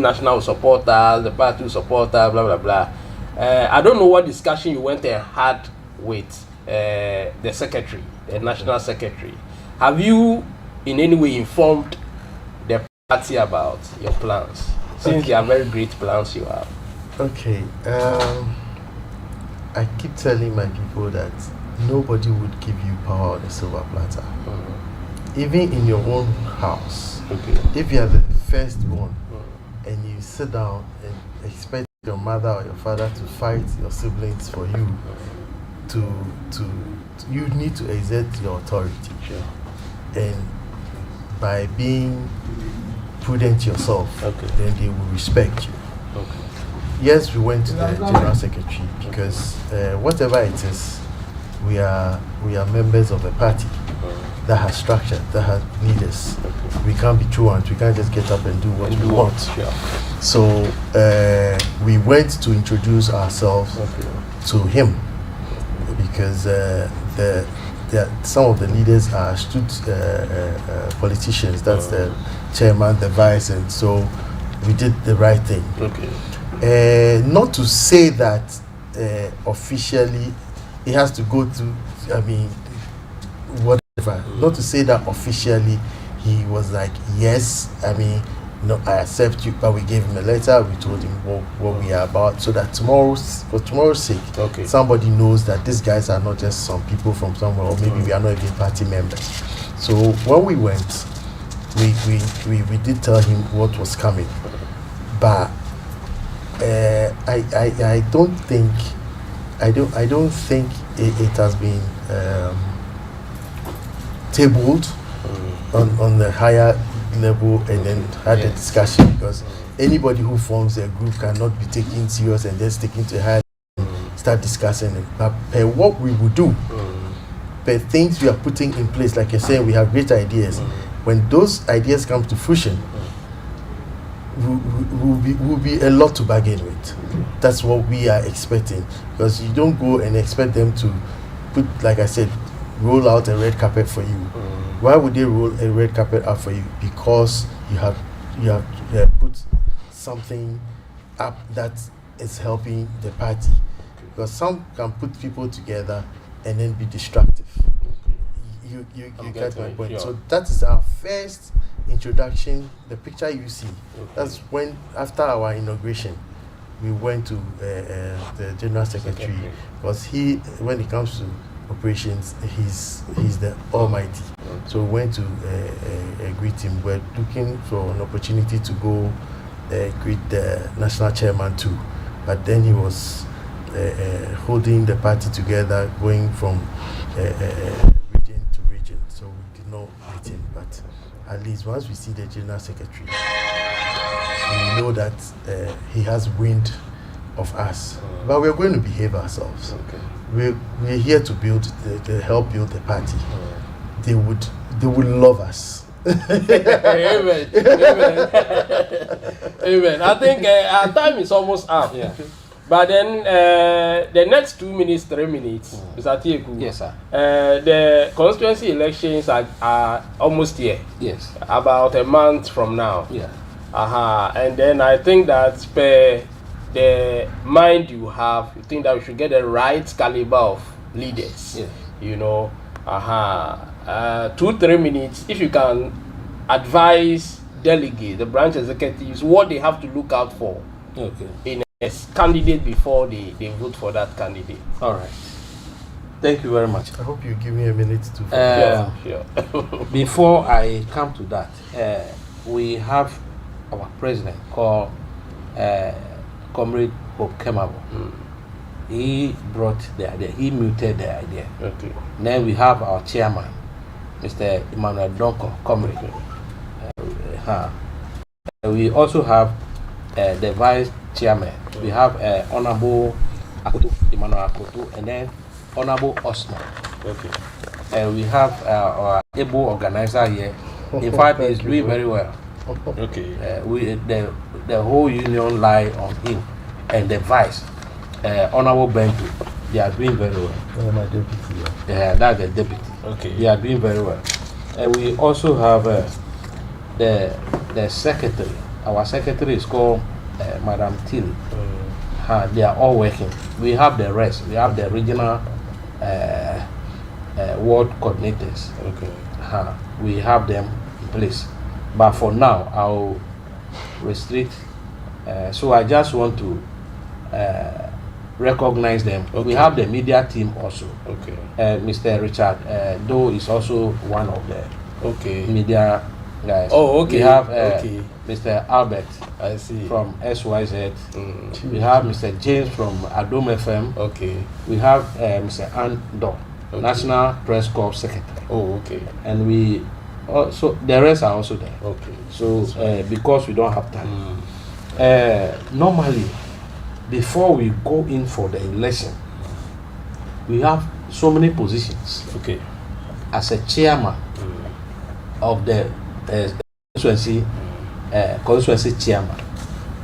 national will support us, the party will support us, blah blah blah. I don't know what discussion you went and had with the secretary, the national secretary. Have you in any way informed the party about your plans? Since they are very great plans you have.
Okay. I keep telling my people that nobody would give you power on a silver platter. Even in your own house.
Okay.
If you are the first one and you sit down and expect your mother or your father to fight your siblings for you, you need to exert your authority.
Sure.
And by being prudent yourself, then they will respect you.
Okay.
Yes, we went to the general secretary because whatever it is, we are members of a party that has structure, that has leaders. We can't be truant. We can't just get up and do what we want.
Sure.
So we went to introduce ourselves to him because some of the leaders are astute politicians. That's the chairman, the vice, and so we did the right thing.
Okay.
Not to say that officially it has to go to, whatever. Not to say that officially he was like, yes, no, I accept you, but we gave him a letter, we told him what we are about, so that for tomorrow's sake, somebody knows that these guys are not just some people from somewhere, or maybe we are not even party members. So when we went, we did tell him what was coming, but I don't think it has been tabled on the higher level and then had a discussion, because anybody who forms a group cannot be taken serious and just taken to higher start discussing it. But what we will do, the things we are putting in place, like you're saying, we have great ideas. When those ideas come to fruition, will be a lot to bargain with. That's what we are expecting, because you don't go and expect them to put, like I said, roll out a red carpet for you. Why would they roll a red carpet out for you? Because you have put something up that is helping the party. Because some can put people together and then be destructive. You get my point. Yeah. So that is our first introduction. The picture you see, that's when, after our inauguration, we went to the general secretary, because when it comes to operations, he's the almighty. So we went to greet him. We're looking for an opportunity to go greet the national chairman too, but then he was holding the party together, going from region to region, so we did not meet him. But at least once we see the general secretary, we know that he has wind of us. But we're going to behave ourselves. We're here to help build the party. They would love us.
Amen. Amen. Amen. I think our time is almost up.
Yeah.
But then the next 2 minutes, 3 minutes, Mr. Tieku.
Yes, sir.
The constituency elections are almost here.
Yes.
About a month from now.
Yeah.
And then I think that per the mind you have, you think that we should get the right caliber of leaders.
Yeah.
You know, 2-3 minutes. If you can advise delegates, the branch executives, what they have to look out for.
Okay.
In a candidate before they vote for that candidate.
All right. Thank you very much.
I hope you give me a minute to.
Sure.
Before I come to that, we have our president called Comrade Okemabo. He brought the idea. He muted the idea.
Okay.
Then we have our chairman, Mr. Emmanuel Donko, Comrade. We also have the vice chairman. We have Honorable Akoto, Emmanuel Akoto, and then Honorable Osman.
Okay.
And we have our able organizer here. In fact, he's doing very well.
Okay.
The whole union lie on him, and the vice, Honorable Bento, they are doing very well.
My deputy.
That's the deputy.
Okay.
They are doing very well. And we also have the secretary. Our secretary is called Madam Tilly. They are all working. We have the rest. We have the regional ward coordinators.
Okay.
We have them in place. But for now, I'll restrict. So I just want to recognize them.
Okay.
We have the media team also.
Okay.
Mr. Richard Doe is also one of the media guys.
Oh, okay.
We have Mr. Albert,
I see,
from SYZ. We have Mr. James from Adom FM.
Okay.
We have Mr. Ando, National Press Corps Secretary.
Oh, okay.
And we also, the rest are also there.
Okay.
So because we don't have time, normally before we go in for the election, we have so many positions.
Okay.
As a chairman of the constituency chairman,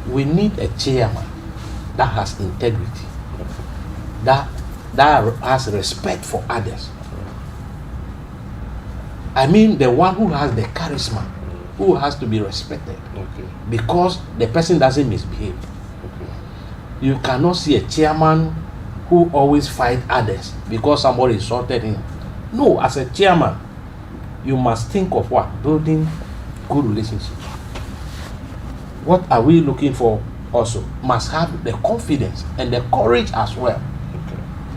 we need a chairman that has integrity, that has respect for others. I mean, the one who has the charisma, who has to be respected, because the person doesn't misbehave. You cannot see a chairman who always fight others because somebody insulted him. No, as a chairman, you must think of what? Building good relationships. What are we looking for also? Must have the confidence and the courage as well.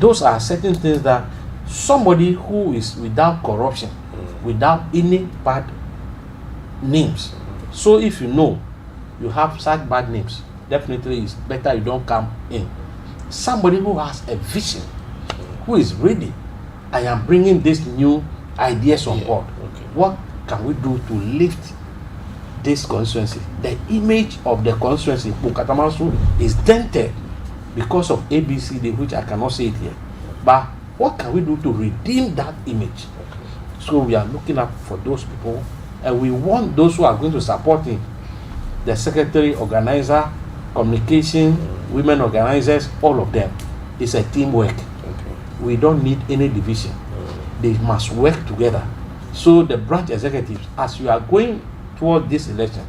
Those are certain things that somebody who is without corruption, without any bad names. So if you know you have such bad names, definitely it's better you don't come in. Somebody who has a vision, who is ready. I am bringing these new ideas on board. What can we do to lift this constituency? The image of the constituency, Bukatamansu, is dented because of ABCD, which I cannot say it here. But what can we do to redeem that image? So we are looking up for those people, and we want those who are going to support him. The secretary, organizer, communication, women organizers, all of them. It's a teamwork. We don't need any division. They must work together. So the branch executives, as you are going toward this election,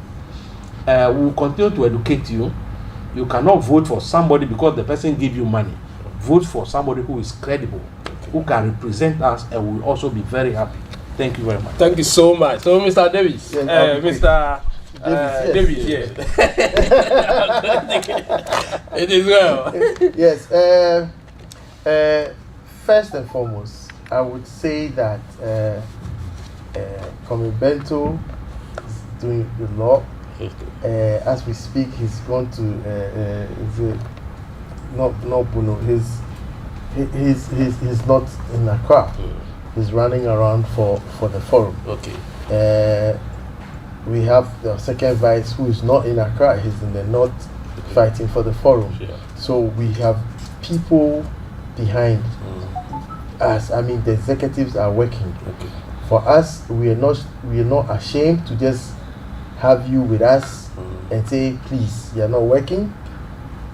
we will continue to educate you. You cannot vote for somebody because the person give you money. Vote for somebody who is credible, who can represent us, and will also be very happy. Thank you very much.
Thank you so much. So, Mr. Davis, Mr. David, yeah. It is well.
Yes. First and foremost, I would say that Comrade Bento is doing a lot. As we speak, he's gone to not Bruno. He's not in Accra. He's running around for the forum.
Okay.
We have the second vice who is not in Accra. He's in the north fighting for the forum. So we have people behind us. I mean, the executives are working For us, we are not ashamed to just have you with us and say, please, you are not working,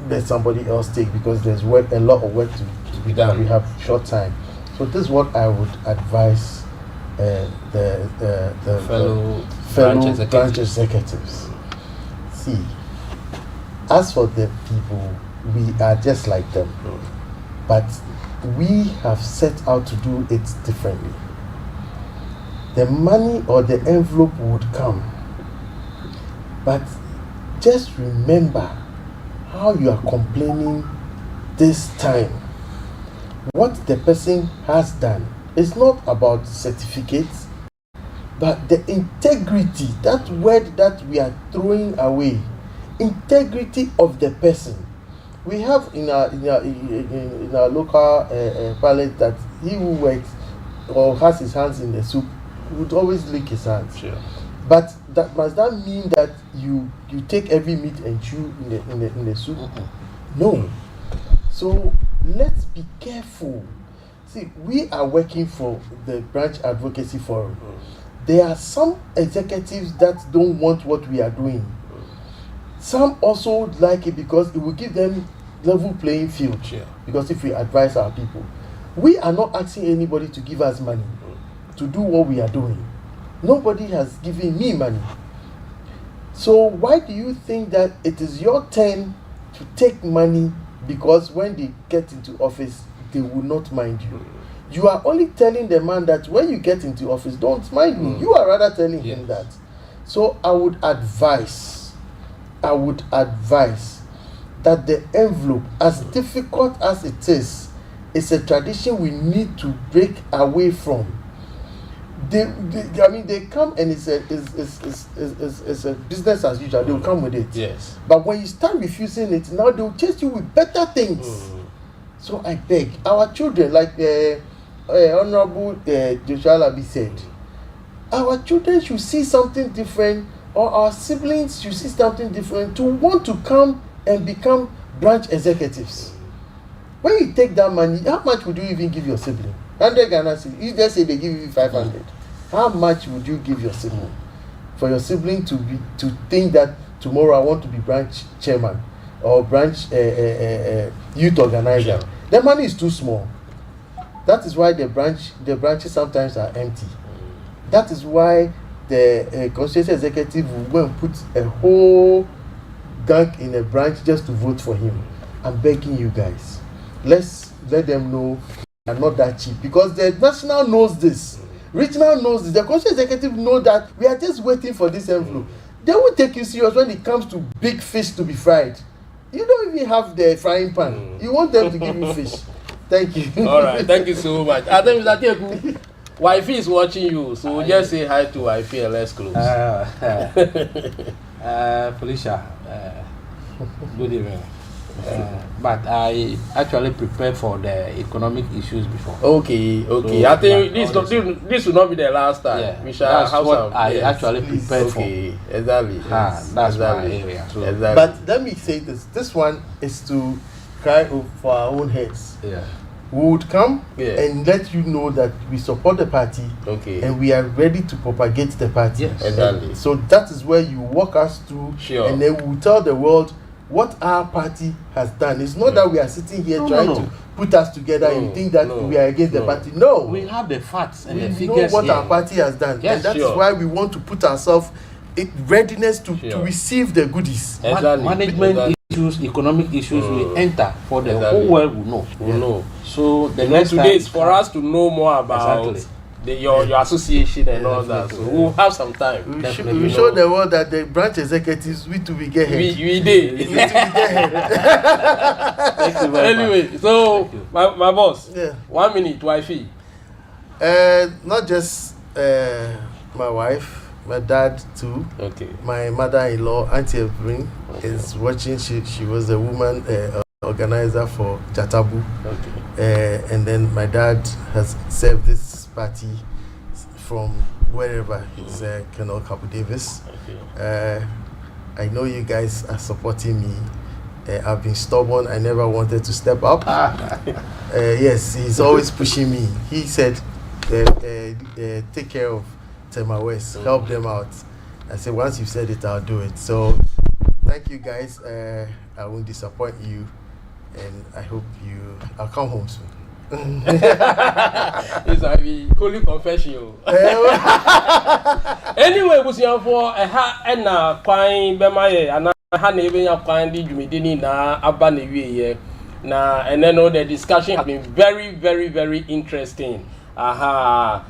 let somebody else take, because there's a lot of work to be done. We have short time. So this is what I would advise the fellow branch executives. See, as for the people, we are just like them, but we have set out to do it differently. The money or the envelope would come, but just remember how you are complaining this time. What the person has done is not about certificates, but the integrity, that word that we are throwing away, integrity of the person. We have in our local parlance that he who works or has his hands in the soup would always lick his hands.
Sure.
But does that mean that you take every meat and chew in the soup? No. So let's be careful. See, we are working for the Branch Advocacy Forum. There are some executives that don't want what we are doing. Some also like it because it will give them level playing field.
Sure.
Because if we advise our people, we are not asking anybody to give us money to do what we are doing. Nobody has given me money. So why do you think that it is your turn to take money, because when they get into office, they will not mind you? You are only telling the man that when you get into office, don't mind me. You are rather telling him that. So I would advise that the envelope, as difficult as it is a tradition we need to break away from. They come and it's a business as usual. They will come with it.
Yes.
But when you start refusing it, now they will chase you with better things. So I beg our children, like Honorable Joshua Labi said, our children should see something different, or our siblings should see something different to want to come and become branch executives. When you take that money, how much would you even give your sibling? 100 Ghana cedis. If they say they give you 500, how much would you give your sibling? For your sibling to think that tomorrow I want to be branch chairman or branch youth organizer.
Sure.
The money is too small. That is why the branches sometimes are empty. That is why the constituency executive will go and put a whole gang in a branch just to vote for him. I'm begging you guys, let's let them know we are not that cheap, because the national knows this, regional knows this, the constituency executive know that we are just waiting for this envelope. They will take you serious when it comes to big fish to be fried. You don't even have the frying pan. You want them to give you fish. Thank you.
All right, thank you so much. I think Mr. Teku, Wifey is watching you, so just say hi to Wifey and let's close.
Felicia, good evening. But I actually prepared for the economic issues before.
Okay. So, I think this will not be the last time.
Yeah,
we shall
that's
have
what
some.
I actually prepared for.
Okay, exactly.
That's my area. So.
Exactly.
But let me say this. This one is to cry for our own heads.
Yeah.
We would come and let you know that we support the party, and we are ready to propagate the party.
Yes.
Exactly.
So that is where you walk us through, and then we will tell the world what our party has done. It's not that we are sitting here trying to put us together and think that we are against the party. No.
We have the facts and
we
the figures.
know what our party has done.
Yes,
and that is why we want to put ourselves in readiness to receive the goodies.
Exactly. Management issues, economic issues will enter for the whole world will know. So the next
today is for us to know more about your association and all that. So we'll have some time.
We show the world that the branch executives we to be get ahead.
We did.
We to be get ahead.
Anyway, so my boss. 1 minute, Wifey.
Not just my wife, my dad too.
Okay.
My mother-in-law, Auntie Evelyn, is watching. She was a woman organizer for Jatabu.
Okay.
And then my dad has served this party from wherever. It's Colonel Kabu Davis.
Okay.
I know you guys are supporting me. I've been stubborn. I never wanted to step up. Yes, he's always pushing me. He said, take care of Tema West, help them out. I said, once you've said it, I'll do it. So thank you guys. I won't disappoint you, and I hope I'll come home soon.
It's a holy confession. Anyway, was young for a ha and a quine bemaye and a honey even a quine did you medini na abane na, and then all the discussion has been very, very, very interesting. Branch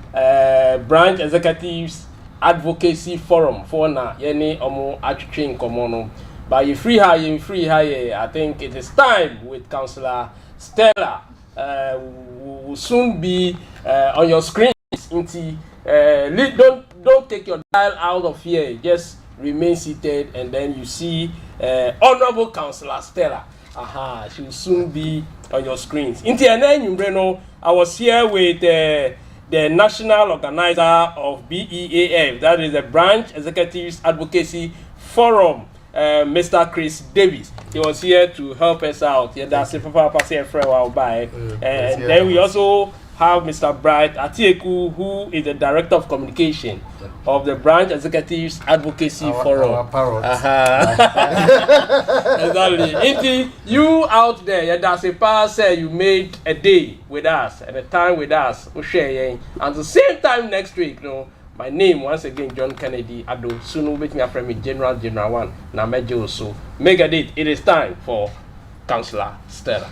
Executives Advocacy Forum for na yeni omo achuchin komono. But you free high, I think it is time with Councillor Stella. Will soon be on your screens. Don't take your dial out of here. Just remain seated, and then you see Honorable Councillor Stella. She will soon be on your screens. I was here with the national organizer of BEAF, that is the Branch Executives Advocacy Forum. Mr. Chris Davis, he was here to help us out. Yeah, that's a while back. And then we also have Mr. Bright Atieku, who is the Director of Communication of the Branch Executives Advocacy Forum. Exactly. You out there, yeah, that's a pass. You made a day with us and a time with us. And at the same time next week, my name once again John Kennedy Ado. Soon we'll make me a friend with General 1 na Mejo. So mega date. It is time for Councillor Stella.